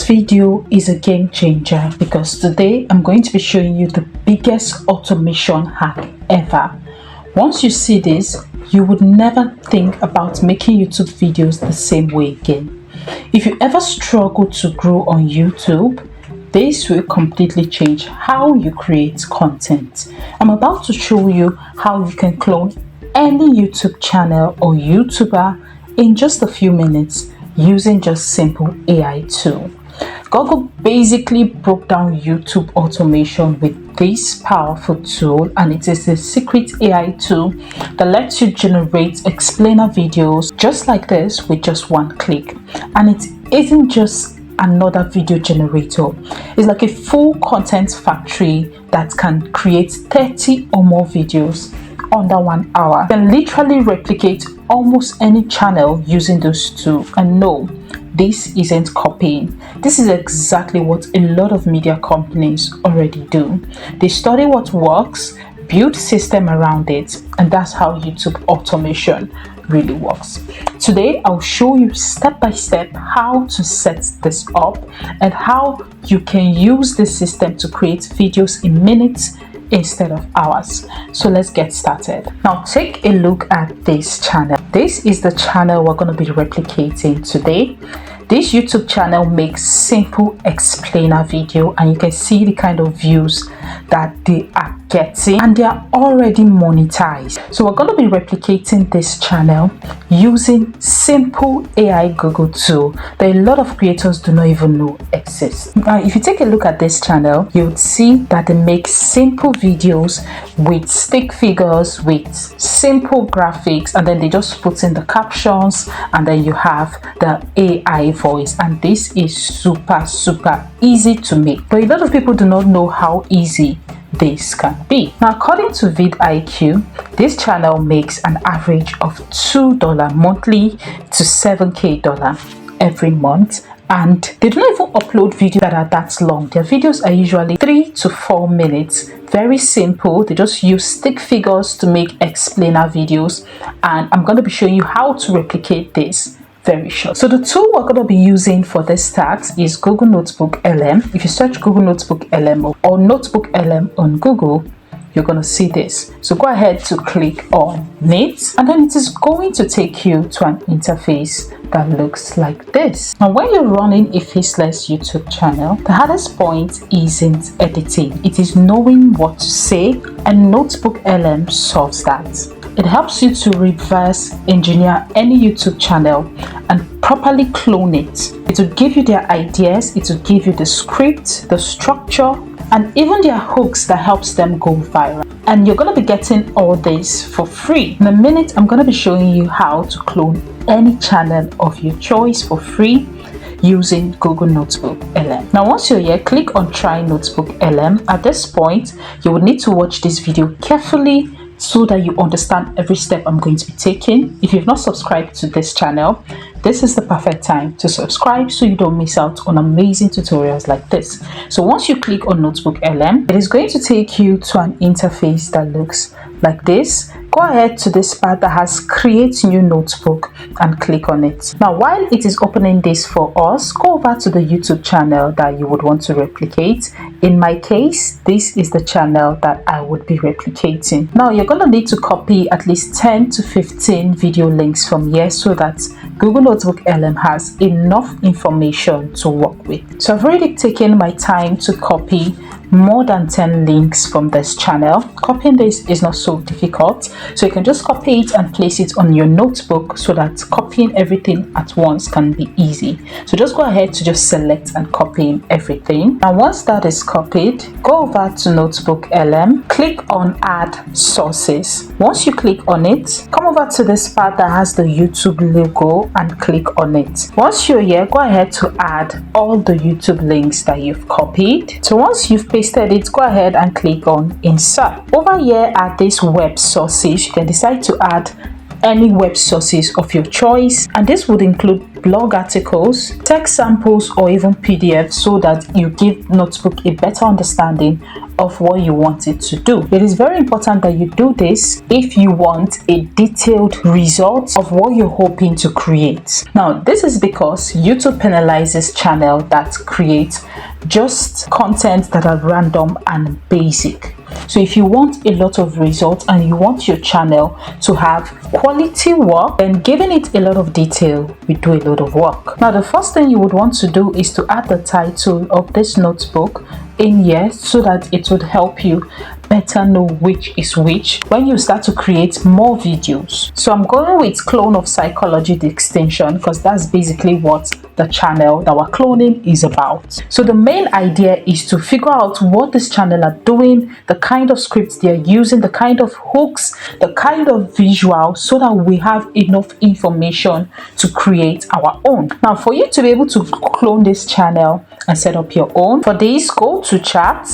video is a game changer because today I'm going to be showing you the biggest automation hack ever. Once you see this, you would never think about making YouTube videos the same way again. If you ever struggle to grow on YouTube, this will completely change how you create content. I'm about to show you how you can clone any YouTube channel or YouTuber in just a few minutes using just simple AI tool. Google basically broke down YouTube automation with this powerful tool, and it is a secret AI tool that lets you generate explainer videos just like this with just one click. And it isn't just another video generator. It's like a full content factory that can create 30 or more videos under 1 hour. You can literally replicate almost any channel using those tools. And no, this isn't copying. This is exactly what a lot of media companies already do. They study what works, build system around it, and that's how YouTube automation really works. Today I'll show you step by step how to set this up and how you can use this system to create videos in minutes instead of hours. So let's get started. Now take a look at this channel. This is the channel we're going to be replicating today. This YouTube channel makes simple explainer video, and you can see the kind of views that they are getting, and they are already monetized. So we're going to be replicating this channel using simple AI Google tool that a lot of creators do not even know exists. Now if you take a look at this channel, you would see that they make simple videos with stick figures, with simple graphics, and then they just put in the captions, and then you have the AI voice. And this is super easy to make, but a lot of people do not know how easy this can be. Now according to vidIQ, this channel makes an average of $2 monthly to $7K every month, and they do not even upload videos that are that long. Their videos are usually 3 to 4 minutes. Very simple. They just use stick figures to make explainer videos, and I'm going to be showing you how to replicate this very short. So the tool we're going to be using for this task is Google NotebookLM. If you search Google NotebookLM or NotebookLM on Google, you're going to see this. So go ahead to click on it, and then it is going to take you to an interface that looks like this. Now when you're running a faceless YouTube channel, the hardest point isn't editing, it is knowing what to say, and NotebookLM solves that. It helps you to reverse engineer any YouTube channel and properly clone it. It will give you their ideas, it will give you the script, the structure, and even their hooks that helps them go viral. And you're going to be getting all this for free. In a minute, I'm going to be showing you how to clone any channel of your choice for free using Google NotebookLM. Now once you're here, click on Try NotebookLM. At this point, you will need to watch this video carefully so that you understand every step I'm going to be taking. If you've not subscribed to this channel, this is the perfect time to subscribe so you don't miss out on amazing tutorials like this. So once you click on NotebookLM, it is going to take you to an interface that looks like this. Go ahead to this part that has create new notebook and click on it. Now while it is opening this for us, go over to the YouTube channel that you would want to replicate. In my case, this is the channel that I would be replicating. Now you're going to need to copy at least 10 to 15 video links from here so that Google NotebookLM has enough information to work with. So I've already taken my time to copy more than 10 links from this channel. Copying this is not so difficult, so you can just copy it and place it on your notebook so that copying everything at once can be easy. So just go ahead to just select and copy everything, and once that is copied, go over to NotebookLM, click on add sources. Once you click on it, come over to this part that has the YouTube logo and click on it. Once you're here, go ahead to add all the YouTube links that you've copied. So once you've pasted it, go ahead and click on insert. Over here at this web sources, you can decide to add any web sources of your choice, and this would include blog articles, text samples, or even PDFs, so that you give Notebook a better understanding of what you want it to do. It is very important that you do this if you want a detailed result of what you're hoping to create. Now, this is because YouTube penalizes channels that create just content that are random and basic. So if you want a lot of results and you want your channel to have quality work, then giving it a lot of detail will do a lot of work. Now, the first thing you would want to do is to add the title of this notebook in here, so that it would help you better know which is which when you start to create more videos. So I'm going with Clone of Psychology, the extension, because that's basically what the channel that we're cloning is about. So the main idea is to figure out what this channel are doing, the kind of scripts they're using, the kind of hooks, the kind of visual, so that we have enough information to create our own. Now, for you to be able to clone this channel and set up your own, for this, go to chat.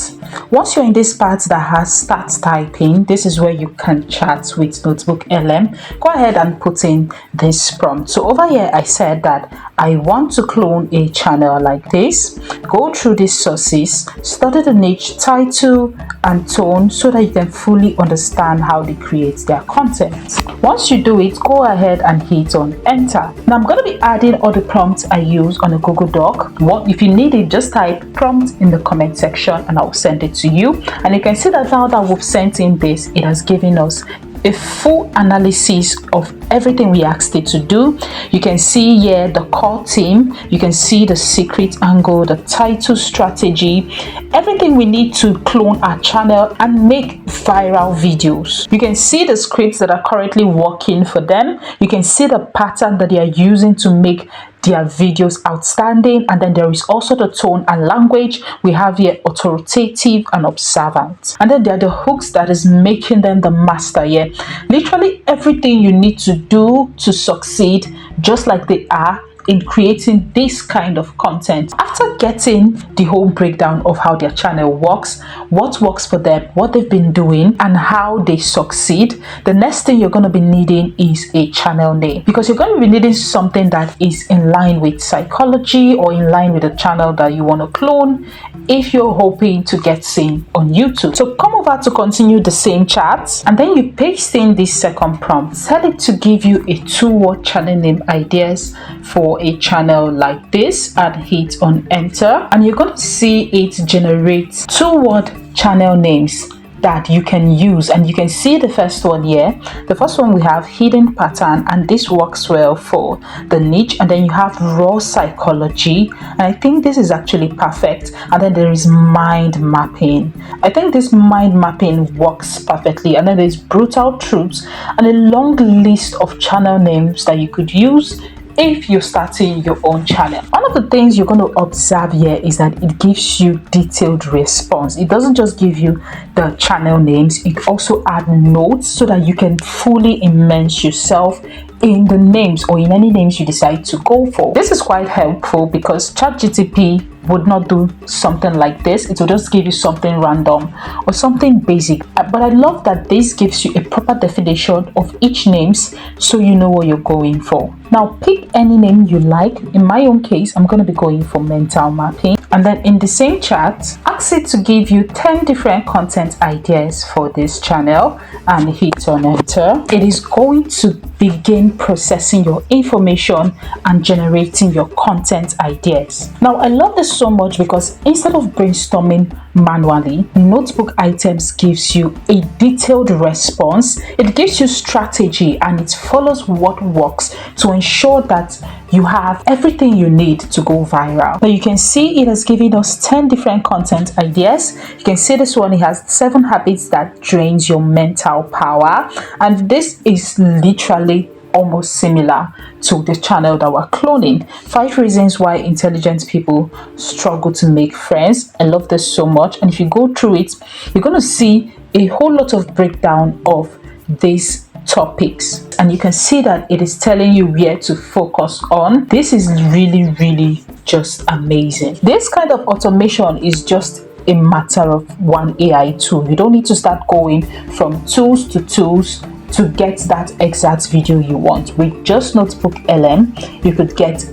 Once you're in this part that has start typing, this is where you can chat with NotebookLM. Go ahead and put in this prompt. So over here, I said that I want to clone a channel like this. Go through these sources, study the niche, title, and tone, so that you can fully understand how they create their content. Once you do it, go ahead and hit on enter. Now, I'm going to be adding all the prompts I use on a Google Doc. If you need it, just type prompt in the comment section and I'll send it to you. And you can see that now that we've sent in this, it has given us a full analysis of everything we asked it to do. You can see here the core theme, you can see the secret angle, the title strategy, everything we need to clone our channel and make viral videos. You can see the scripts that are currently working for them. You can see the pattern that they are using to make their videos outstanding, and then there is also the tone and language. We have here authoritative and observant, and then there are the hooks that is making them the master here. Literally everything you need to do to succeed, just like they are in creating this kind of content. After getting the whole breakdown of how their channel works, what works for them, what they've been doing, and how they succeed, the next thing you're going to be needing is a channel name, because you're going to be needing something that is in line with psychology or in line with the channel that you want to clone if you're hoping to get seen on YouTube. So come over to continue the same chat, and then you paste in this second prompt. Tell it to give you a 2-word channel name ideas for a channel like this, and hit on enter, and you're going to see it generate 2-word channel names that you can use. And you can see the first one here. The first one, we have hidden pattern, and this works well for the niche. And then you have raw psychology, and I think this is actually perfect. And then there is mind mapping. I think this mind mapping works perfectly. And then there's brutal truths, and a long list of channel names that you could use if you're starting your own channel. One of the things you're going to observe here is that it gives you detailed response. It doesn't just give you the channel names, it also adds notes so that you can fully immerse yourself in the names or in any names you decide to go for. This is quite helpful because ChatGPT would not do something like this. It will just give you something random or something basic. But I love that this gives you a proper definition of each names, so you know what you're going for. Now pick any name you like. In my own case, I'm going to be going for mental mapping. And then in the same chat, ask it to give you 10 different content ideas for this channel, and hit on enter. It is going to begin processing your information and generating your content ideas. Now I love this so much because instead of brainstorming manually, Notebook Items gives you a detailed response. It gives you strategy, and it follows what works to ensure that you have everything you need to go viral. Now you can see it has given us 10 different content ideas. You can see this one, it has 7 habits that drains your mental power, and this is literally almost similar to the channel that we're cloning. 5 reasons why intelligent people struggle to make friends. I love this so much, and if you go through it, you're going to see a whole lot of breakdown of these topics, and you can see that it is telling you where to focus on. This is really just amazing. This kind of automation is just a matter of one AI tool. You don't need to start going from tools to tools to get that exact video you want. With just Notebook LM, you could get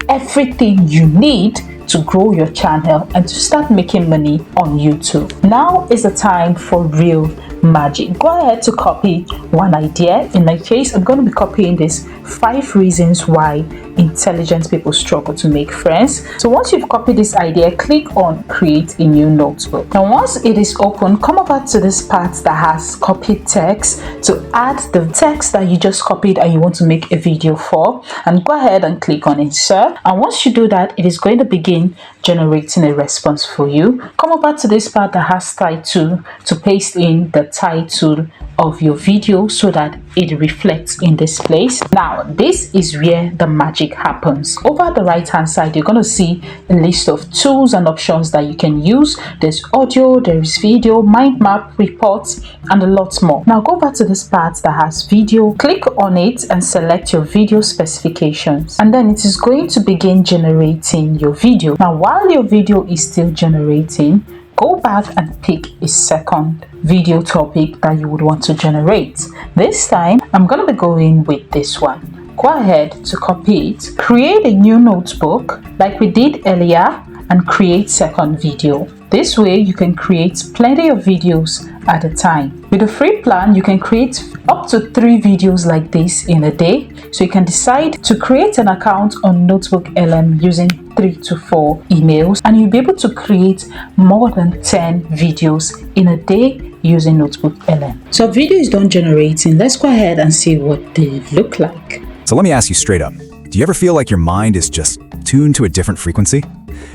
everything you need to grow your channel and to start making money on YouTube. Now is the time for real magic. Go ahead to copy one idea. In my case, I'm going to be copying this 5 reasons why intelligent people struggle to make friends. So once you've copied this idea, click on create a new notebook. Now once it is open, come over to this part that has copied text to add the text that you just copied and you want to make a video for, and go ahead and click on insert. And once you do that, it is going to begin generating a response for you. Come over to this part that has title to paste in the title of your video so that it reflects in this place. Now this is where the magic happens. Over the right hand side, you're going to see a list of tools and options that you can use. There's audio, there is video, mind map, reports, and a lot more. Now go back to this part that has video, click on it and select your video specifications, and then it is going to begin generating your video. Now while your video is still generating, go back and pick a second video topic that you would want to generate. This time I'm going to be going with this one. Go ahead to copy it, create a new notebook like we did earlier, and create second video. This way you can create plenty of videos at a time. With a free plan, you can create up to 3 videos like this in a day. So you can decide to create an account on Notebook LM using 3 to 4 emails, and you'll be able to create more than 10 videos in a day using Notebook LM. So video is done generating. Let's go ahead and see what they look like. So let me ask you straight up. Do you ever feel like your mind is just tuned to a different frequency?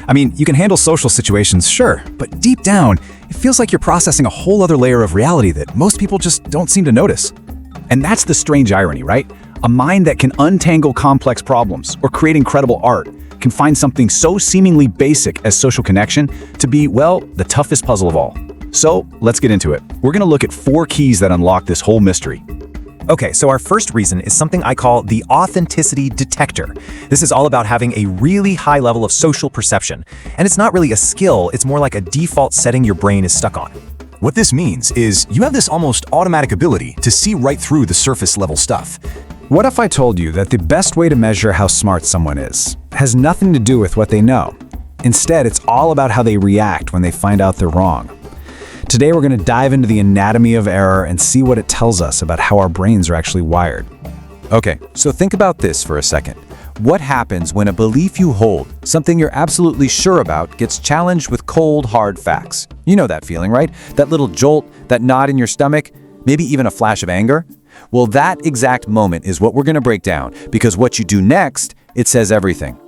I mean, you can handle social situations, sure, but deep down, it feels like you're processing a whole other layer of reality that most people just don't seem to notice. And that's the strange irony, right? A mind that can untangle complex problems or create incredible art can find something so seemingly basic as social connection to be, well, the toughest puzzle of all. So let's get into it. We're going to look at 4 keys that unlock this whole mystery. Okay, so our first reason is something I call the authenticity detector. This is all about having a really high level of social perception. And it's not really a skill, it's more like a default setting your brain is stuck on. What this means is you have this almost automatic ability to see right through the surface level stuff. What if I told you that the best way to measure how smart someone is has nothing to do with what they know? Instead, it's all about how they react when they find out they're wrong. Today, we're going to dive into the anatomy of error and see what it tells us about how our brains are actually wired. Okay, so think about this for a second. What happens when a belief you hold, something you're absolutely sure about, gets challenged with cold, hard facts? You know that feeling, right? That little jolt, that knot in your stomach, maybe even a flash of anger? Well, that exact moment is what we're going to break down, because what you do next, it says everything.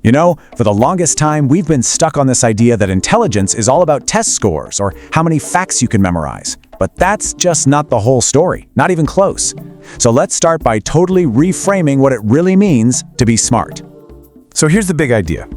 You know, for the longest time, we've been stuck on this idea that intelligence is all about test scores or how many facts you can memorize. But that's just not the whole story, not even close. So let's start by totally reframing what it really means to be smart. So here's the big idea.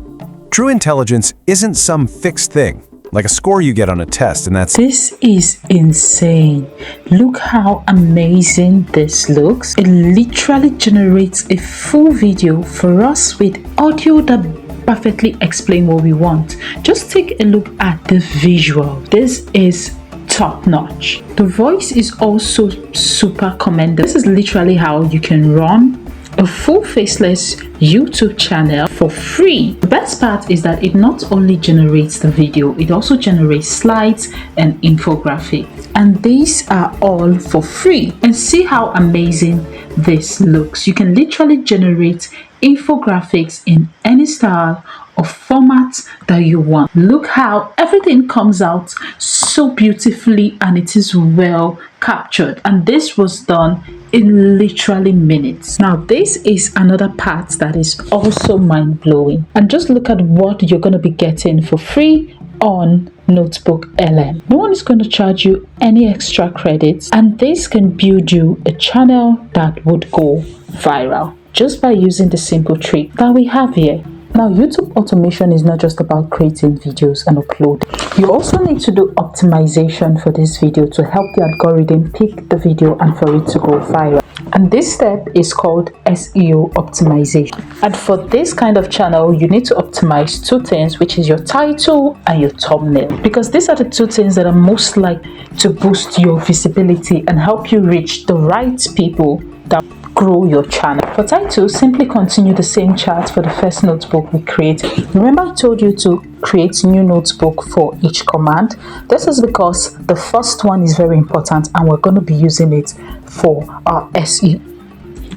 True intelligence isn't some fixed thing, like a score you get on a test, and that's... This is insane. Look how amazing this looks. It literally generates a full video for us with audio that perfectly explains what we want. Just take a look at the visual. This is top notch. The voice is also super commendable. This is literally how you can run a full faceless YouTube channel for free. The best part is that it not only generates the video, it also generates slides and infographics, and these are all for free. And see how amazing this looks. You can literally generate infographics in any style or format that you want. Look how everything comes out so beautifully, and it is well captured, and this was done in literally minutes. Now this is another part that is also mind-blowing, and just look at what you're going to be getting for free on Notebook LM. No one is going to charge you any extra credits, and this can build you a channel that would go viral just by using the simple trick that we have here. Now, YouTube automation is not just about creating videos and upload. You also need to do optimization for this video to help the algorithm pick the video and for it to go viral. And this step is called SEO optimization. And for this kind of channel, you need to optimize two things, which is your title and your thumbnail, because these are the two things that are most likely to boost your visibility and help you reach the right people that grow your channel. For title, simply continue the same chart for the first notebook we created. Remember I told you to create new notebook for each command? This is because the first one is very important and we're going to be using it for our SEO.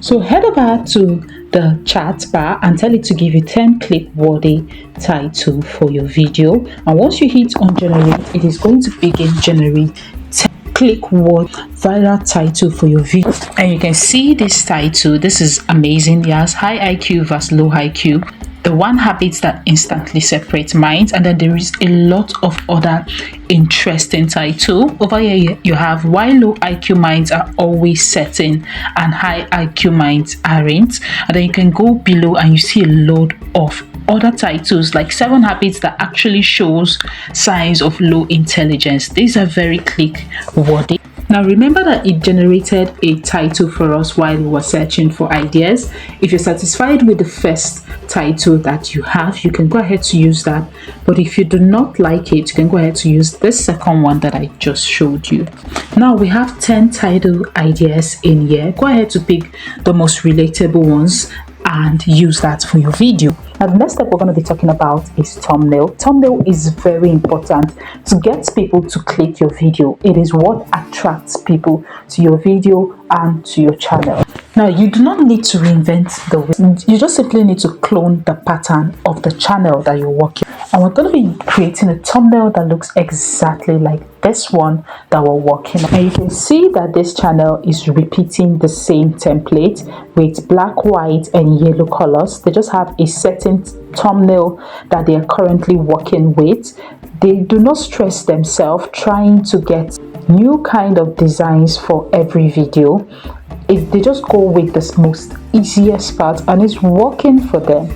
So head over to the chat bar and tell it to give you 10 click-worthy title for your video. And once you hit on generate, it is going to begin generate click word viral title for your video. And you can see this title. This is amazing. It has high IQ versus low IQ, the one habit that instantly separates minds, and then there is a lot of other interesting title. Over here you have why low IQ minds are always certain and high IQ minds aren't, and then you can go below and you see a load of other titles like 7 habits that actually shows signs of low intelligence. These are very click worthy. Now remember that it generated a title for us while we were searching for ideas. If you're satisfied with the first title that you have, you can go ahead to use that. But if you do not like it, you can go ahead to use this second one that I just showed you. Now we have 10 title ideas in here. Go ahead to pick the most relatable ones and use that for your video. Now the next step we're going to be talking about is thumbnail. Thumbnail is very important to get people to click your video. It is what attracts people to your video and to your channel. Now you do not need to reinvent the wheel. You just simply need to clone the pattern of the channel that you're working. And we're going to be creating a thumbnail that looks exactly like this one that we're working on. And you can see that this channel is repeating the same template with black, white and yellow colors. They just have a certain thumbnail that they are currently working with. They do not stress themselves trying to get new kind of designs for every video. If they just go with the most easiest part and it's working for them.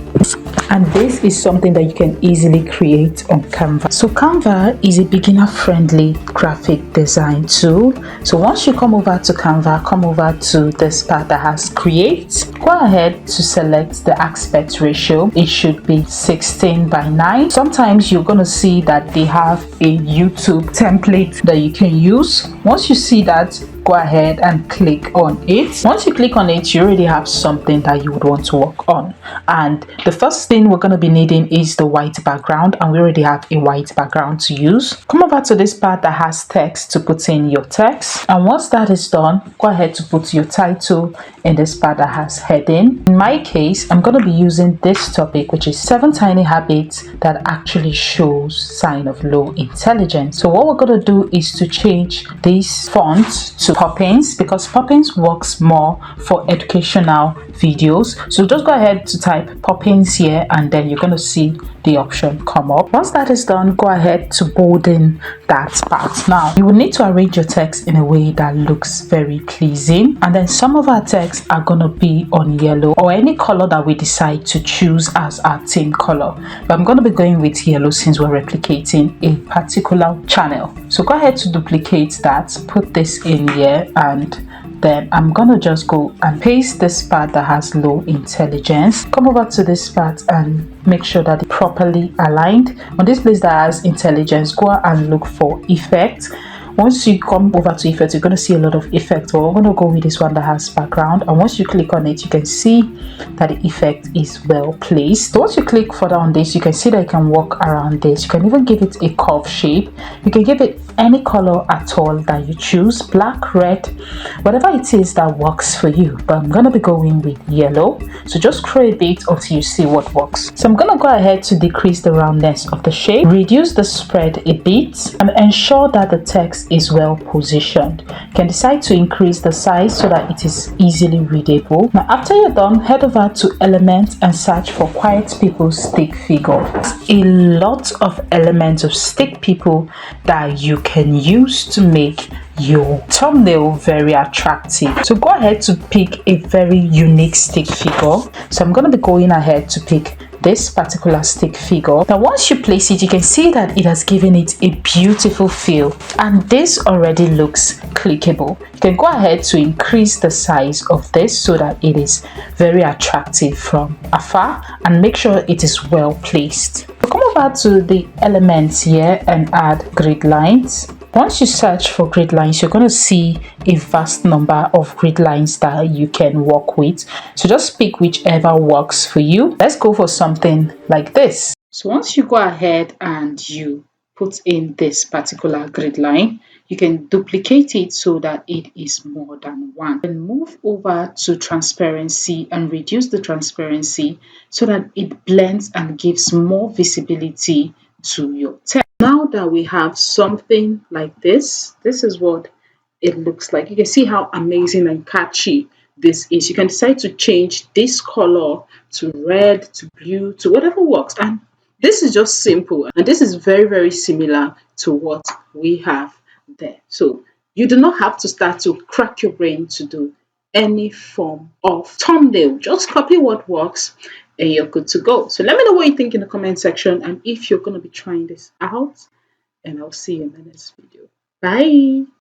And this is something that you can easily create on Canva. So Canva is a beginner friendly graphic design tool. So once you come over to Canva, come over to this part that has create, go ahead to select the aspect ratio. It should be 16:9. Sometimes you're going to see that they have a YouTube template that you can use. Once you see that, go ahead and click on it. Once you click on it, you already have something that you would want to work on. And the first thing we're going to be needing is the white background, and we already have a white background to use. Come over to this part that has text to put in your text, and once that is done, go ahead to put your title in this part that has heading. In my case, I'm going to be using this topic, which is 7 tiny habits that actually shows sign of low intelligence. So what we're going to do is to change this font to Poppins, because Poppins works more for educational videos. So just go ahead to type Poppins here, and then you're going to see the option come up. Once that is done, go ahead to bolden that part. Now you will need to arrange your text in a way that looks very pleasing, and then some of our text are going to be on yellow or any color that we decide to choose as our theme color, but I'm going to be going with yellow since we're replicating a particular channel. So go ahead to duplicate that, put this in here, and then I'm gonna just go and paste this part that has low intelligence. Come over to this part and make sure that it's properly aligned. On this place that has intelligence, go and look for effect. Once you come over to effects, you're going to see a lot of effects, but we're going to go with this one that has background. And once you click on it, you can see that the effect is well placed. So once you click further on this, you can see that you can walk around this. You can even give it a curve shape. You can give it any color at all that you choose, black, red, whatever it is that works for you. But I'm going to be going with yellow. So just scroll a bit until you see what works. So I'm going to go ahead to decrease the roundness of the shape, reduce the spread a bit, and ensure that the text is well positioned. You can decide to increase the size so that it is easily readable. Now after you're done, head over to Element and search for Quiet People Stick Figure. A lot of elements of stick people that you can use to make your thumbnail very attractive. So go ahead to pick a very unique stick figure. So I'm going to be going ahead to pick this particular stick figure. Now once you place it, you can see that it has given it a beautiful feel, and this already looks clickable. You can go ahead to increase the size of this so that it is very attractive from afar, and make sure it is well placed. So come over to the elements here and add grid lines. Once you search for grid lines, you're going to see a vast number of grid lines that you can work with. So just pick whichever works for you. Let's go for something like this. So once you go ahead and you put in this particular grid line, you can duplicate it so that it is more than one. Then move over to transparency and reduce the transparency so that it blends and gives more visibility to your text. Now that we have something like this is what it looks like. You can see how amazing and catchy this is. You can decide to change this color to red, to blue, to whatever works. And this is just simple. And this is very, very similar to what we have there. So you do not have to start to crack your brain to do any form of thumbnail. Just copy what works and you're good to go. So let me know what you think in the comment section, and if you're going to be trying this out, and I'll see you in the next video. Bye.